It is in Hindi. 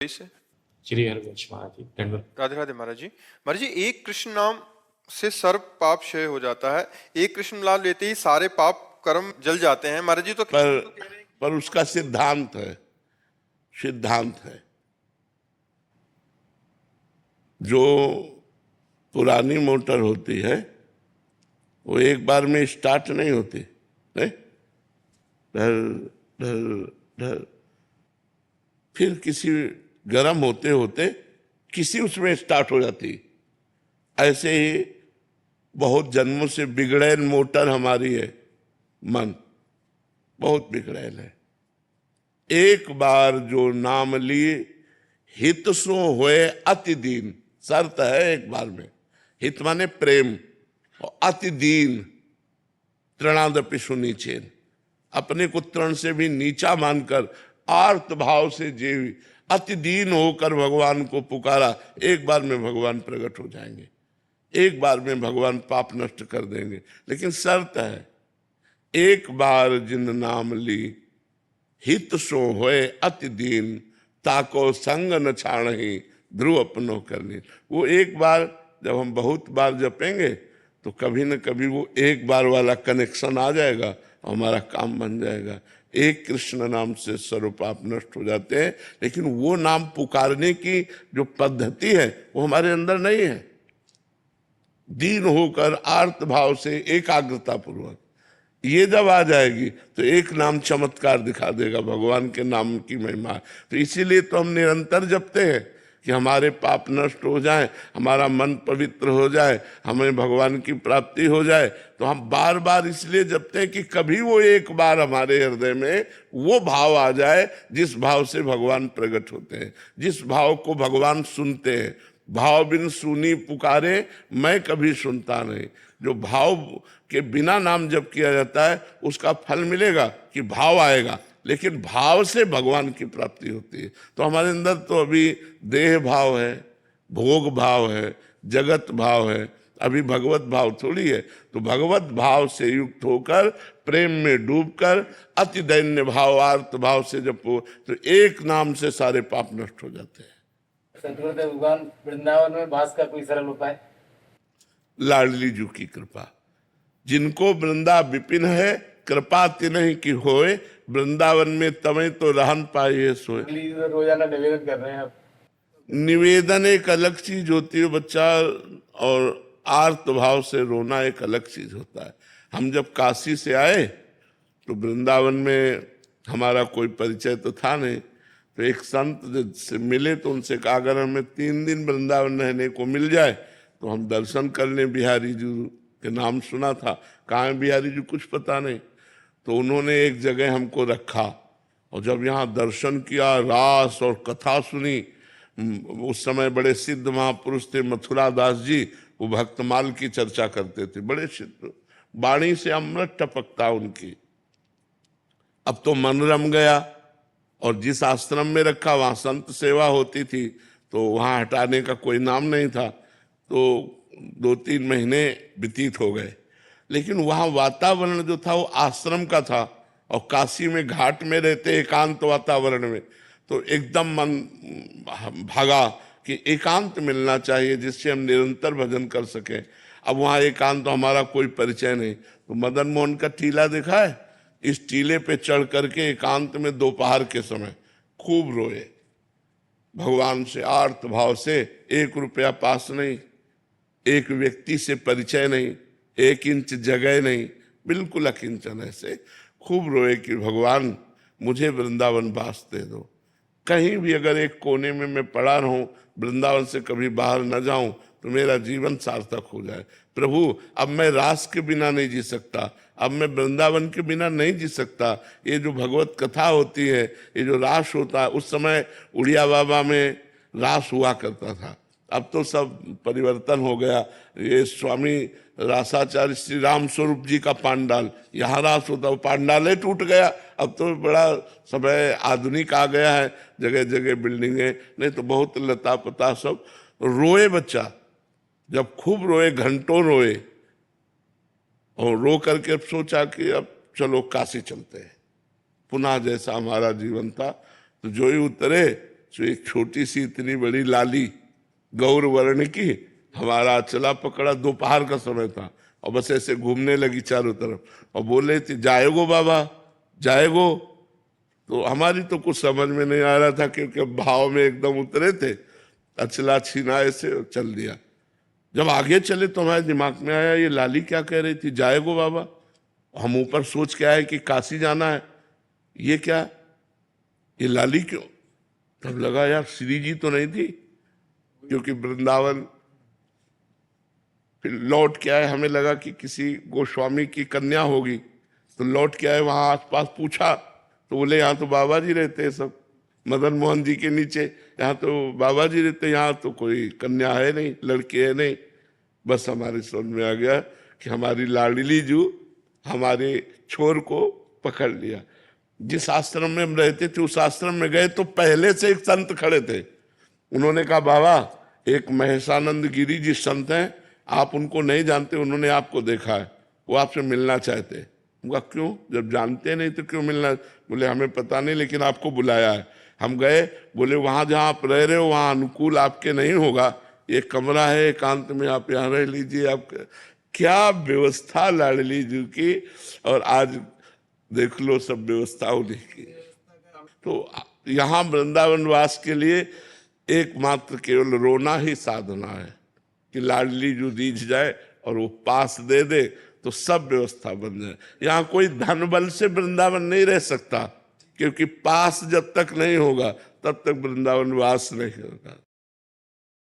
से श्री हरिवंश महाराज जी दंडवत। राधे राधे महाराज जी। महाराज जी, एक कृष्ण नाम से सर्व पाप क्षय हो जाता है। एक कृष्ण नाम लेते ही सारे पाप कर्म जल जाते हैं महाराज जी। तो पर उसका सिद्धांत है जो पुरानी मोटर होती है वो एक बार में स्टार्ट नहीं होती, नहीं, ढर ढर ढर, फिर किसी गर्म होते होते किसी उसमें स्टार्ट हो जाती। ऐसे ही बहुत जन्मों से बिगड़ैल मोटर हमारी है, मन बहुत बिगड़ैल है। एक बार जो नाम लिए हित सो होए अति दीन, शर्त है एक बार में। हित माने प्रेम, और अति दीन तृणादपि सुनीचेन, अपने को तृण से भी नीचा मानकर आर्त भाव से जीवी अति दीन होकर भगवान को पुकारा, एक बार में भगवान प्रकट हो जाएंगे, एक बार में भगवान पाप नष्ट कर देंगे। लेकिन शर्त है, एक बार जिन नाम ली हित सो होए अति दीन, ताको संग न छाणहि ध्रुव अपनो करनी। वो एक बार जब हम बहुत बार जपेंगे तो कभी न कभी वो एक बार वाला कनेक्शन आ जाएगा और हमारा काम बन जाएगा। एक कृष्ण नाम से सर्व पाप नष्ट हो जाते हैं। लेकिन वो नाम पुकारने की जो पद्धति है वो हमारे अंदर नहीं है। दीन होकर आर्त भाव से एकाग्रता पूर्वक ये जब आ जाएगी तो एक नाम चमत्कार दिखा देगा, भगवान के नाम की महिमा। तो इसीलिए तो हम निरंतर जपते हैं कि हमारे पाप नष्ट हो जाए, हमारा मन पवित्र हो जाए, हमें भगवान की प्राप्ति हो जाए। तो हम बार बार इसलिए जपते हैं कि कभी वो एक बार हमारे हृदय में वो भाव आ जाए जिस भाव से भगवान प्रकट होते हैं, जिस भाव को भगवान सुनते हैं। भाव बिन सुनी पुकारे मैं कभी सुनता नहीं। जो भाव के बिना नाम जप किया जाता है उसका फल मिलेगा कि भाव आएगा, लेकिन भाव से भगवान की प्राप्ति होती है। तो हमारे अंदर तो अभी देह भाव है, भोग भाव है, जगत भाव है, अभी भगवत भाव थोड़ी है। तो भगवत भाव से युक्त होकर प्रेम में डूबकर अति दैन्य भाव आर्त भाव से जपो तो एक नाम से सारे पाप नष्ट हो जाते हैं। भगवान वृंदावन में वास का कोई सरल उपाय? लाडली जू की कृपा, जिनको वृंदा विपिन है कृपा तिन्हि की होए, वृंदावन में तमें तो रहन पाए सोए। रोजाना निवेदन कर रहे हैं आप? निवेदन एक अलग चीज होती है बच्चा, और आर्त भाव से रोना एक अलग चीज होता है। हम जब काशी से आए तो वृंदावन में हमारा कोई परिचय तो था नहीं, तो एक संत से मिले तो उनसे कहा अगर हमें 3 दिन वृंदावन रहने को मिल जाए तो हम दर्शन कर लें। बिहारी जी के नाम सुना था, कहाँ है बिहारी जी कुछ पता नहीं। तो उन्होंने एक जगह हमको रखा और जब यहाँ दर्शन किया, रास और कथा सुनी। उस समय बड़े सिद्ध महापुरुष थे मथुरा दास जी, वो भक्तमाल की चर्चा करते थे, बड़े सिद्ध, वाणी से अमृत टपकता उनकी। अब तो मन रम गया, और जिस आश्रम में रखा वहाँ संत सेवा होती थी तो वहाँ हटाने का कोई नाम नहीं था। तो 2-3 महीने व्यतीत हो गए, लेकिन वहाँ वातावरण जो था वो आश्रम का था, और काशी में घाट में रहते एकांत वातावरण में, तो एकदम मन भागा कि एकांत मिलना चाहिए जिससे हम निरंतर भजन कर सकें। अब वहाँ एकांत तो हमारा कोई परिचय नहीं। तो मदन मोहन का टीला देखा है, इस टीले पे चढ़ करके एकांत में दोपहर के समय खूब रोए भगवान से आर्त भाव से। 1 रुपया पास नहीं, एक व्यक्ति से परिचय नहीं, 1 इंच जगह नहीं, बिल्कुल अकिंचन ऐसे खूब रोए कि भगवान मुझे वृंदावन वास दे दो। कहीं भी अगर एक कोने में मैं पड़ा रहूं, वृंदावन से कभी बाहर न जाऊं तो मेरा जीवन सार्थक हो जाए। प्रभु अब मैं रास के बिना नहीं जी सकता, अब मैं वृंदावन के बिना नहीं जी सकता। ये जो भगवत कथा होती है, ये जो रास होता है, उस समय उड़िया बाबा में रास हुआ करता था, अब तो सब परिवर्तन हो गया। ये स्वामी रासाचार्य श्री राम स्वरूप जी का पांडाल, यहाँ रास होता, वो पांडाल टूट गया। अब तो बड़ा समय आधुनिक आ गया है, जगह जगह बिल्डिंगें, नहीं तो बहुत लता पता सब। रोए बच्चा, जब खूब रोए, घंटों रोए, और रो करके सोचा कि अब चलो काशी चलते हैं, पुनः जैसा हमारा जीवन था। तो जो ही उतरे सो एक छोटी सी इतनी बड़ी लाली गौर वर्ण की हमारा चला पकड़ा, दोपहर का समय था, और बस ऐसे घूमने लगी चारों तरफ और बोले थे जाएगो बाबा जाएगो। तो हमारी तो कुछ समझ में नहीं आ रहा था क्योंकि भाव में एकदम उतरे थे, अचला छीना ऐसे और चल दिया। जब आगे चले तो हमारे दिमाग में आया ये लाली क्या कह रही थी, जाएगो बाबा। हम ऊपर सोच के आए कि काशी जाना है, ये क्या, ये लाली क्यों। तब लगा यार श्री जी तो नहीं थी, क्योंकि वृंदावन फिर लौट के आए, हमें लगा कि किसी गोस्वामी की कन्या होगी, तो लौट के आए, वहां आसपास पूछा तो बोले यहाँ तो बाबा जी रहते हैं सब, मदन मोहन जी के नीचे, यहाँ तो बाबा जी रहते, यहाँ तो कोई कन्या है नहीं, लड़की है नहीं। बस हमारे समझ में आ गया कि हमारी लाडली जू हमारे छोर को पकड़ लिया। जिस आश्रम में हम रहते थे उस आश्रम में गए तो पहले से एक संत खड़े थे। उन्होंने कहा बाबा एक महेशानंद गिरी जी संत हैं, आप उनको नहीं जानते, उन्होंने आपको देखा है, वो आपसे मिलना चाहते हैं। उनका क्यों, जब जानते नहीं तो क्यों मिलना। बोले हमें पता नहीं लेकिन आपको बुलाया है। हम गए, बोले वहां जहां आप रह रहे हो वहां अनुकूल आपके नहीं होगा, एक कमरा है एकांत में, आप यहाँ रह लीजिए। आप क्या व्यवस्था लाडली जी की, और आज देख लो सब व्यवस्था उन्हीं की। तो यहाँ वृंदावन वास के लिए एकमात्र केवल रोना ही साधना है कि लाडली जो दीज जाए और वो पास दे दे तो सब व्यवस्था बन जाए। यहाँ कोई धन बल से वृंदावन नहीं रह सकता, क्योंकि पास जब तक नहीं होगा तब तक वृंदावन वास नहीं होगा।